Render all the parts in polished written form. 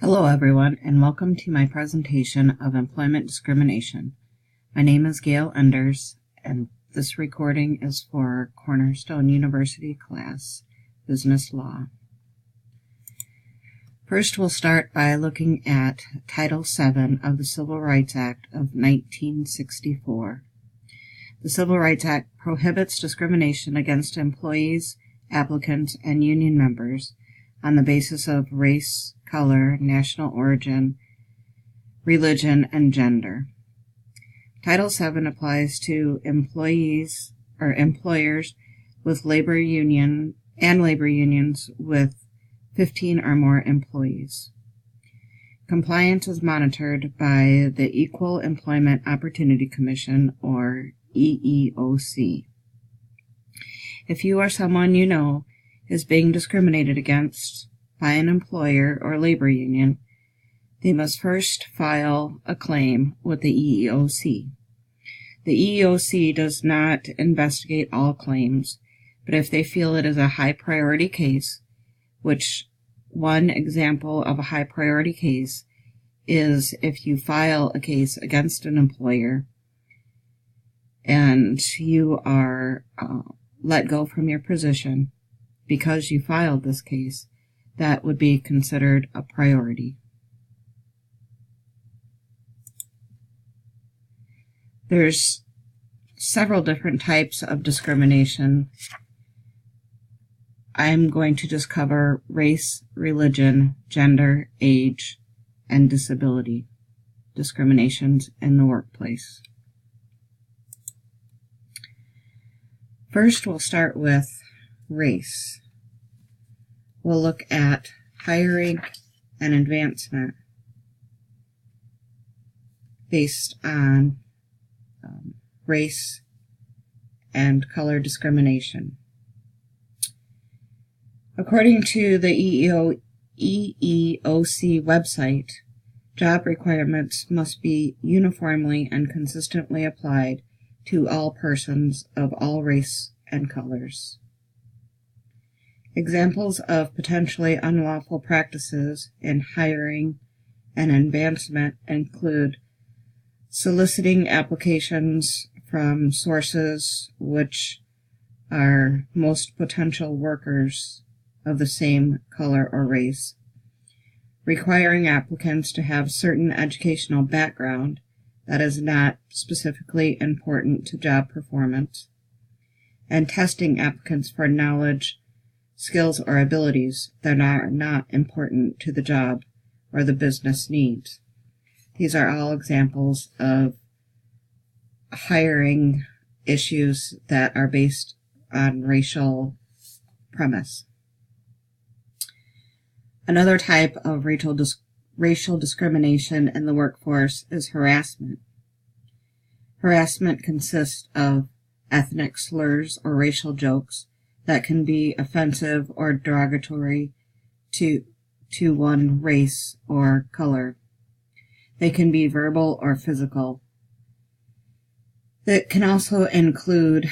Hello everyone, and welcome to my presentation of employment discrimination. My name is Gail Enders, and this recording is for Cornerstone University class, Business Law. First, we'll start by looking at Title VII of the Civil Rights Act of 1964. The Civil Rights Act prohibits discrimination against employees, applicants, and union members on the basis of race, color, national origin, religion, and gender. Title VII applies to employees or employers with labor unions with 15 or more employees. Compliance is monitored by the Equal Employment Opportunity Commission, or EEOC. If you or someone you know is being discriminated against by an employer or labor union, they must first file a claim with the EEOC. The EEOC does not investigate all claims, but if they feel it is a high priority case, which one example of a high priority case is if you file a case against an employer and you are let go from your position because you filed this case, that would be considered a priority. There's several different types of discrimination. I'm going to just cover race, religion, gender, age, and disability discriminations in the workplace. First, we'll start with race. We'll look at hiring and advancement based on race and color discrimination. According to the EEOC website, job requirements must be uniformly and consistently applied to all persons of all race and colors. Examples of potentially unlawful practices in hiring and advancement include soliciting applications from sources which are most potential workers of the same color or race, requiring applicants to have certain educational background that is not specifically important to job performance, and testing applicants for knowledge, skills, or abilities that are not important to the job or the business needs. These are all examples of hiring issues that are based on racial premise. Another type of racial discrimination in the workforce is harassment. Harassment consists of ethnic slurs or racial jokes that can be offensive or derogatory to one race or color. They can be verbal or physical. It can also include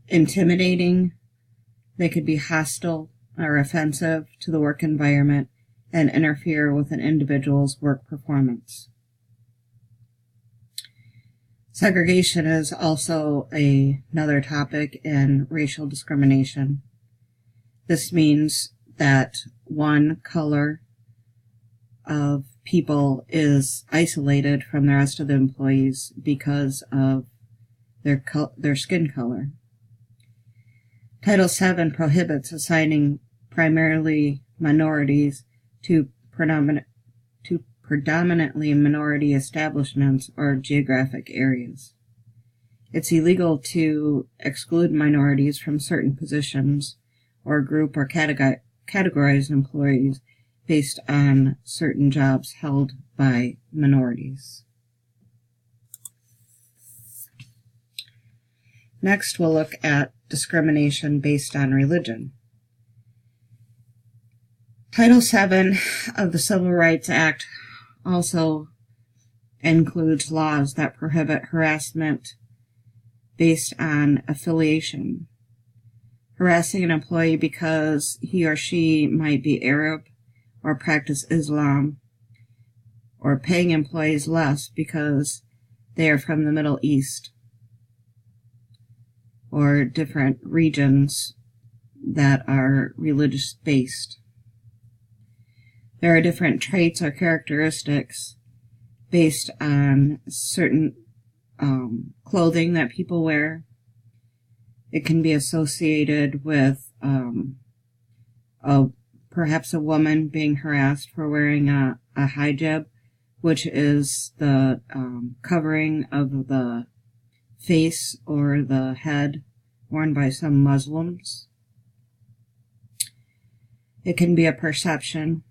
intimidating. They could be hostile or offensive to the work environment and interfere with an individual's work performance. Segregation is also another topic in racial discrimination. This means that one color of people is isolated from the rest of the employees because of their skin color. Title VII prohibits assigning primarily minorities to predominantly minority establishments or geographic areas. It's illegal to exclude minorities from certain positions or group or categorize employees based on certain jobs held by minorities. Next, we'll look at discrimination based on religion. Title VII of the Civil Rights Act also includes laws that prohibit harassment based on affiliation. Harassing an employee because he or she might be Arab or practice Islam or paying employees less because they are from the Middle East or different regions that are religious based. There are different traits or characteristics based on certain clothing that people wear. It can be associated with perhaps a woman being harassed for wearing a hijab, which is the covering of the face or the head worn by some Muslims. It can be a perceptions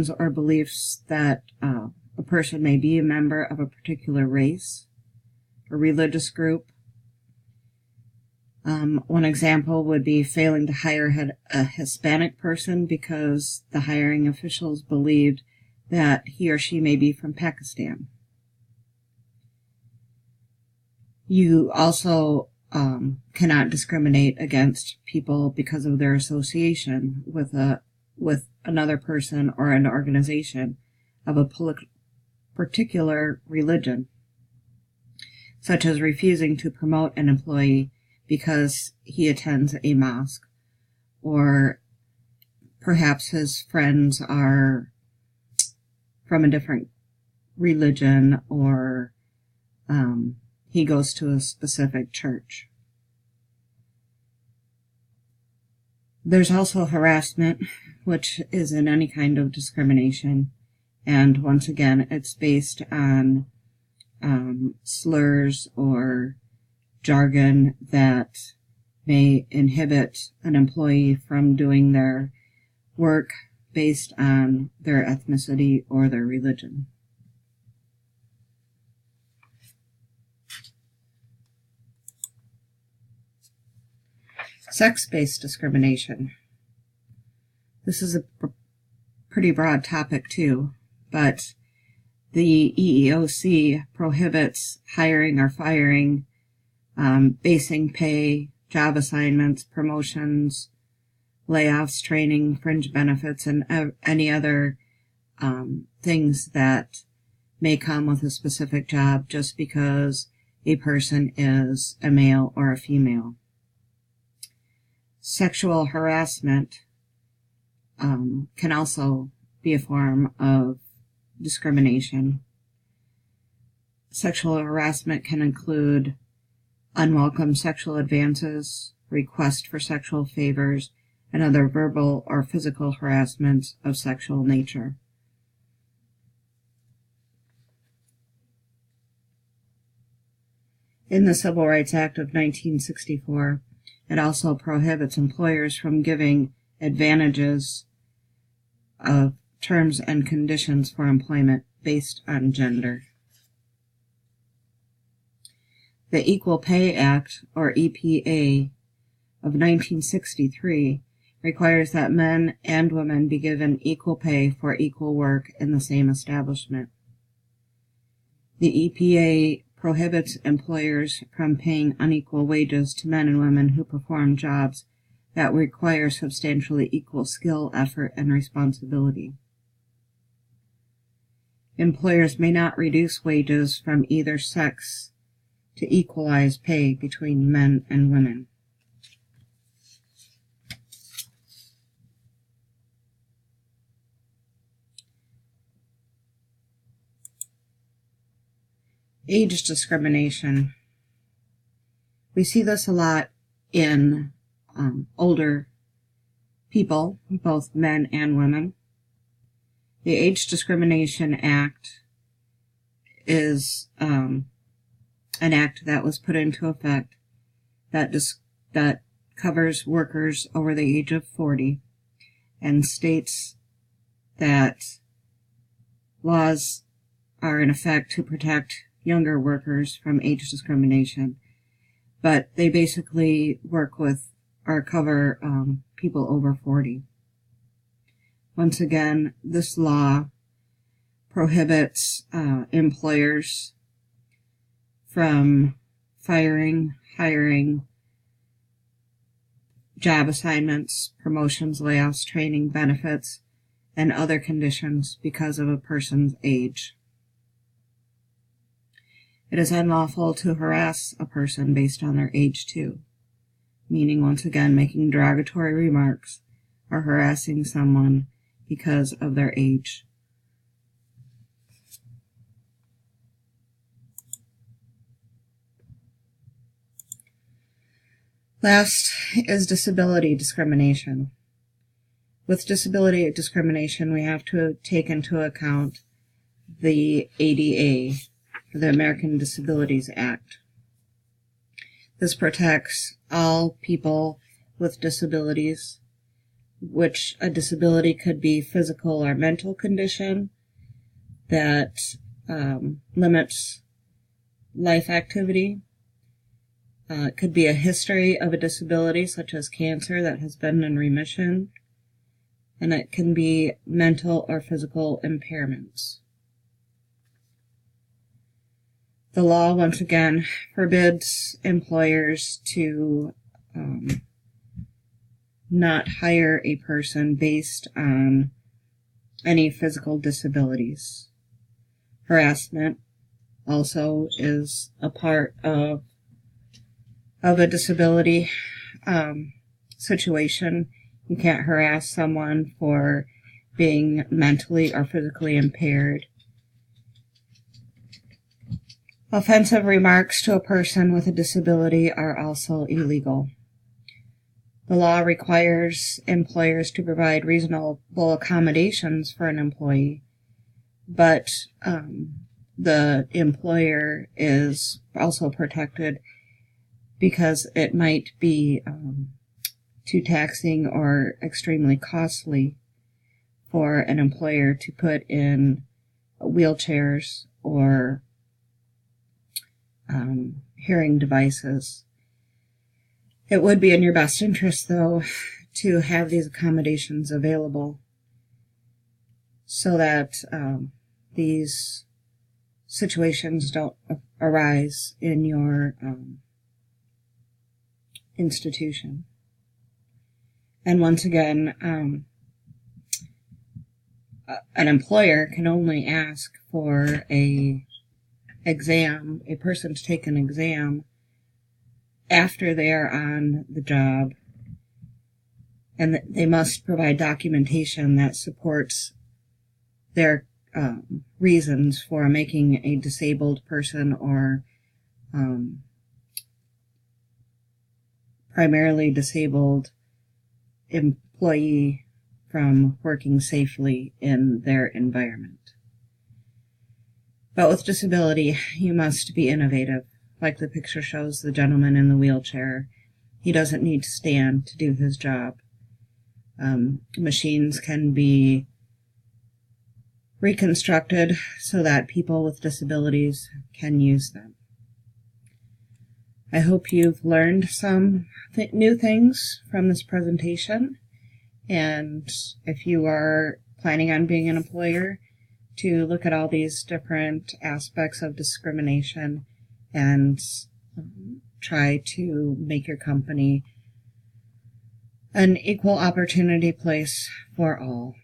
or beliefs that a person may be a member of a particular race or religious group. One example would be failing to hire a Hispanic person because the hiring officials believed that he or she may be from Pakistan. You also cannot discriminate against people because of their association with another person or an organization of a particular religion, such as refusing to promote an employee because he attends a mosque, or perhaps his friends are from a different religion, or he goes to a specific church. There's also harassment, which is in any kind of discrimination, and once again, it's based on slurs or jargon that may inhibit an employee from doing their work based on their ethnicity or their religion. Sex-based discrimination. This is a pretty broad topic too, but the EEOC prohibits hiring or firing, basing pay, job assignments, promotions, layoffs, training, fringe benefits, and any other things that may come with a specific job just because a person is a male or a female. Sexual harassment can also be a form of discrimination. Sexual harassment can include unwelcome sexual advances, requests for sexual favors, and other verbal or physical harassment of sexual nature. In the Civil Rights Act of 1964, it also prohibits employers from giving advantages of terms and conditions for employment based on gender. The Equal Pay Act, or EPA, of 1963 requires that men and women be given equal pay for equal work in the same establishment. The EPA prohibits employers from paying unequal wages to men and women who perform jobs that require substantially equal skill, effort, and responsibility. Employers may not reduce wages from either sex to equalize pay between men and women. Age discrimination. We see this a lot in older people, both men and women. The Age Discrimination Act is an act that was put into effect that covers workers over the age of 40 and states that laws are in effect to protect younger workers from age discrimination, but they basically work with or cover people over 40. Once again, this law prohibits employers from firing, hiring, job assignments, promotions, layoffs, training, benefits, and other conditions because of a person's age. It is unlawful to harass a person based on their age too, meaning once again making derogatory remarks or harassing someone because of their age. Last is disability discrimination. With disability discrimination, we have to take into account the ADA, the American Disabilities Act. This protects all people with disabilities, which a disability could be physical or mental condition that limits life activity. It could be a history of a disability, such as cancer that has been in remission, and it can be mental or physical impairments. The law, once again, forbids employers to not hire a person based on any physical disabilities. Harassment also is a part of a disability situation. You can't harass someone for being mentally or physically impaired. Offensive remarks to a person with a disability are also illegal. The law requires employers to provide reasonable accommodations for an employee, but the employer is also protected because it might be too taxing or extremely costly for an employer to put in wheelchairs or hearing devices. It would be in your best interest, though, to have these accommodations available so that these situations don't arise in your institution. And once again, an employer can only ask for a person to take an exam after they are on the job, and they must provide documentation that supports their reasons for making a disabled person or primarily disabled employee from working safely in their environment. But with disability, you must be innovative. Like the picture shows the gentleman in the wheelchair. He doesn't need to stand to do his job. Machines can be reconstructed so that people with disabilities can use them. I hope you've learned some new things from this presentation, and if you are planning on being an employer, to look at all these different aspects of discrimination and try to make your company an equal opportunity place for all.